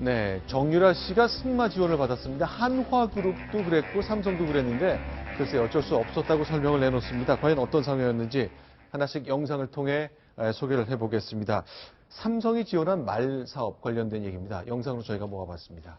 네, 정유라 씨가 승마 지원을 받았습니다. 한화그룹도 그랬고 삼성도 그랬는데 글쎄 어쩔 수 없었다고 설명을 내놓습니다. 과연 어떤 상황이었는지 하나씩 영상을 통해 소개를 해보겠습니다. 삼성이 지원한 말 사업 관련된 얘기입니다. 영상으로 저희가 모아봤습니다.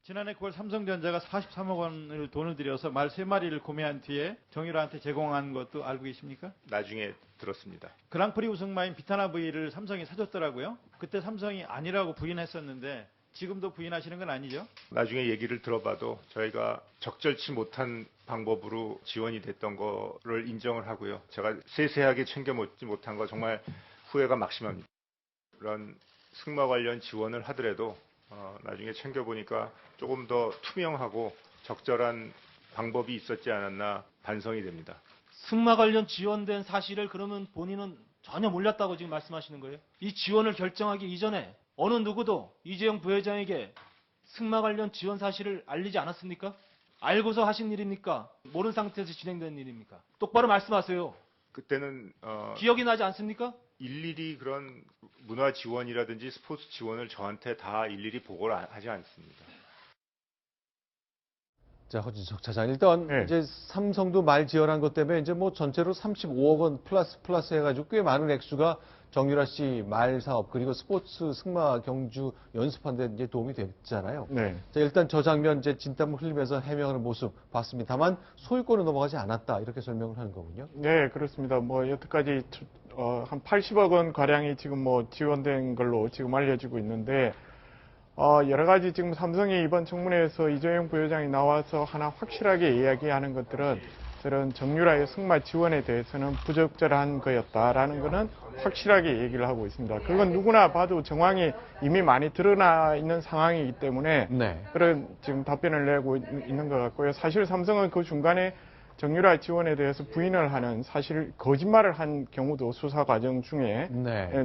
지난해 9월 삼성전자가 43억 원을 돈을 들여서 말 3마리를 구매한 뒤에 정유라한테 제공한 것도 알고 계십니까? 나중에 들었습니다. 그랑프리 우승마인 비타나 V를 삼성이 사줬더라고요. 그때 삼성이 아니라고 부인했었는데 지금도 부인하시는 건 아니죠? 나중에 얘기를 들어봐도 저희가 적절치 못한 방법으로 지원이 됐던 거를 인정을 하고요. 제가 세세하게 챙겨 먹지 못한 거 정말 후회가 막심합니다. 그런 승마 관련 지원을 하더라도 나중에 챙겨보니까 조금 더 투명하고 적절한 방법이 있었지 않았나 반성이 됩니다. 승마 관련 지원된 사실을 그러면 본인은 전혀 몰랐다고 지금 말씀하시는 거예요? 이 지원을 결정하기 이전에 어느 누구도 이재용 부회장에게 승마 관련 지원 사실을 알리지 않았습니까? 알고서 하신 일입니까? 모르는 상태에서 진행된 일입니까? 똑바로 말씀하세요. 그때는 기억이 나지 않습니까? 일일이 그런 문화 지원이라든지 스포츠 지원을 저한테 다 일일이 보고를 하지 않습니다. 자, 허진석 차장. 일단 이제 삼성도 말 지원한 것 때문에 이제 뭐 전체로 35억 원 플러스 해가지고 꽤 많은 액수가 정유라 씨 말 사업 그리고 스포츠 승마 경주 연습하는 데 이제 도움이 됐잖아요. 네. 자, 일단 저 장면 이제 진땀을 흘리면서 해명하는 모습 봤습니다. 다만 소유권은 넘어가지 않았다 이렇게 설명을 하는 거군요. 네, 그렇습니다. 뭐 여태까지 한 80억 원 가량이 지금 뭐 지원된 걸로 지금 알려지고 있는데 여러 가지 지금 삼성이 이번 청문회에서 이재용 부회장이 나와서 하나 확실하게 이야기하는 것들은 저런 정유라의 승마 지원에 대해서는 부적절한 거였다라는 거는 확실하게 얘기를 하고 있습니다. 그건 누구나 봐도 정황이 이미 많이 드러나 있는 상황이기 때문에 그런 지금 답변을 내고 있는 것 같고요. 사실 삼성은 그 중간에 정유라 지원에 대해서 부인을 하는 사실 거짓말을 한 경우도 수사 과정 중에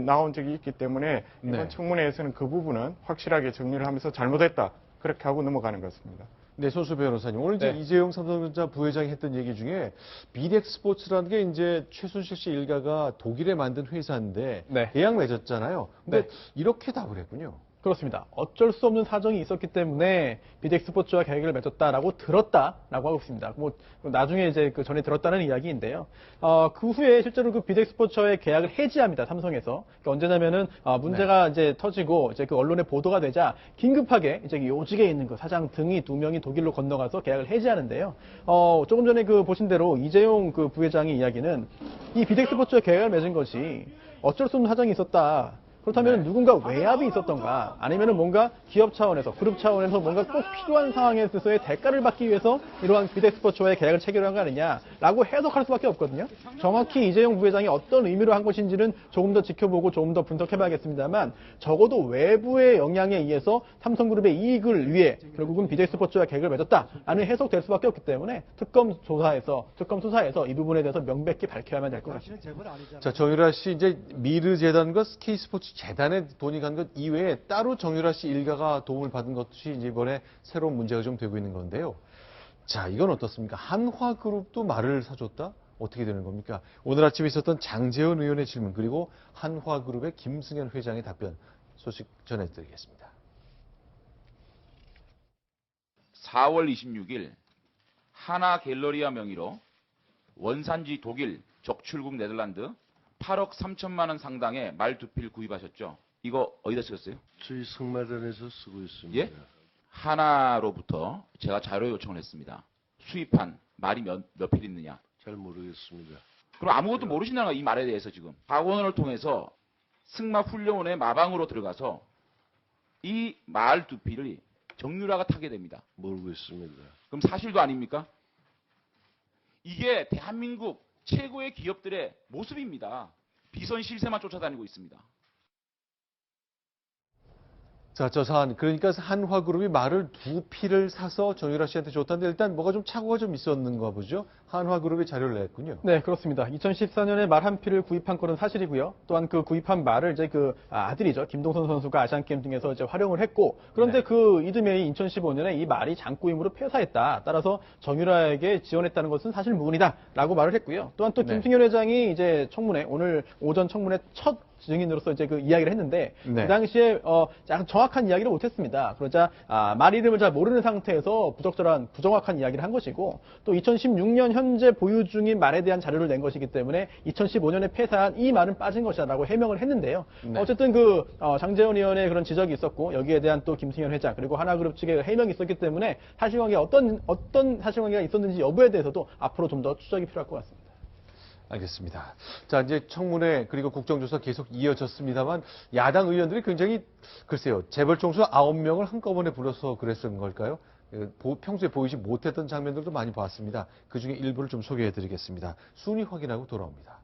나온 적이 있기 때문에 이번 청문회에서는 그 부분은 확실하게 정리를 하면서 잘못했다 그렇게 하고 넘어가는 것 같습니다. 네, 손수 변호사님. 오늘 이제 이재용 삼성전자 부회장이 했던 얘기 중에 비덱스포츠라는 게 이제 최순실 씨 일가가 독일에 만든 회사인데 계약 맺었잖아요. 근데 이렇게 답을 했군요. 그렇습니다. 어쩔 수 없는 사정이 있었기 때문에 비덱스포츠와 계약을 맺었다라고 들었다라고 하고 있습니다. 뭐 나중에 이제 그 전에 들었다는 이야기인데요. 그 후에 실제로 그 비덱스포츠와의 계약을 해지합니다. 삼성에서. 그러니까 언제냐면은 문제가 이제 터지고 이제 그 언론에 보도가 되자 긴급하게 이제 요직에 있는 그 사장 등이 2명이 독일로 건너가서 계약을 해지하는데요. 조금 전에 그 보신 대로 이재용 그 부회장의 이야기는 이 비덱스포츠와 계약을 맺은 것이 어쩔 수 없는 사정이 있었다. 그렇다면 누군가 외압이 있었던가 아니면 뭔가 기업 차원에서 그룹 차원에서 뭔가 꼭 필요한 상황에 있어서의 대가를 받기 위해서 이러한 비덱스포츠와의 계약을 체결한 거 아니냐라고 해석할 수밖에 없거든요. 정확히 이재용 부회장이 어떤 의미로 한 것인지는 조금 더 지켜보고 조금 더 분석해봐야겠습니다만 적어도 외부의 영향에 의해서 삼성그룹의 이익을 위해 결국은 비덱스포츠와 계약을 맺었다라는 해석될 수밖에 없기 때문에 특검 수사에서 이 부분에 대해서 명백히 밝혀야만 될 것 같습니다. 자, 정유라 씨 이제 미르 재단과 스키 스포츠 재단에 돈이 간 것 이외에 따로 정유라 씨 일가가 도움을 받은 것이 이번에 새로운 문제가 좀 되고 있는 건데요. 자, 이건 어떻습니까? 한화그룹도 말을 사줬다? 어떻게 되는 겁니까? 오늘 아침에 있었던 장재원 의원의 질문 그리고 한화그룹의 김승현 회장의 답변 소식 전해드리겠습니다. 4월 26일 하나 갤러리아 명의로 원산지 독일 적출국 네덜란드 8억 3천만 원 상당의 말 2필 구입하셨죠? 이거 어디다 쓰셨어요? 저희 승마단에서 쓰고 있습니다. 예? 하나로부터 제가 자료 요청을 했습니다. 수입한 말이 몇 필 있느냐? 잘 모르겠습니다. 그럼 아무것도 모르신다는 거야, 이 말에 대해서 지금. 박원을 통해서 승마 훈련원의 마방으로 들어가서 이 말 2필을 정유라가 타게 됩니다. 모르고 있습니다. 그럼 사실도 아닙니까? 이게 대한민국 최고의 기업들의 모습입니다. 비선 실세만 쫓아다니고 있습니다. 자, 저 사안. 그러니까 한화그룹이 말을 2필을 사서 정유라 씨한테 줬다는데 일단 뭐가 좀 착오가 좀 있었는가 보죠? 한화그룹이 자료를 냈군요. 네, 그렇습니다. 2014년에 말 한 필을 구입한 건은 사실이고요. 또한 그 구입한 말을 이제 그 아들이죠. 김동선 선수가 아시안게임 등에서 이제 활용을 했고, 그런데 그 이듬해 2015년에 이 말이 장구임으로 폐사했다. 따라서 정유라에게 지원했다는 것은 사실 무근이다라고 말을 했고요. 또한 또 김승현 회장이 이제 청문회 오늘 오전 청문회 첫 증인으로서 이제 그 이야기를 했는데 네. 그 당시에 약간 정확한 이야기를 못했습니다. 그러자 말 이름을 잘 모르는 상태에서 부정확한 이야기를 한 것이고 또 2016년 현재 보유 중인 말에 대한 자료를 낸 것이기 때문에 2015년에 폐사한 이 말은 빠진 것이라고 해명을 했는데요. 네. 어쨌든 장제원 의원의 그런 지적이 있었고 여기에 대한 또 김승현 회장 그리고 하나그룹 측의 해명이 있었기 때문에 사실관계가 어떤 사실관계가 있었는지 여부에 대해서도 앞으로 좀 더 추적이 필요할 것 같습니다. 알겠습니다. 자, 이제 청문회 그리고 국정조사 계속 이어졌습니다만 야당 의원들이 굉장히 글쎄요. 재벌 총수 9명을 한꺼번에 불러서 그랬던 걸까요? 평소에 보이지 못했던 장면들도 많이 봤습니다. 그중에 일부를 좀 소개해 드리겠습니다. 순위 확인하고 돌아옵니다.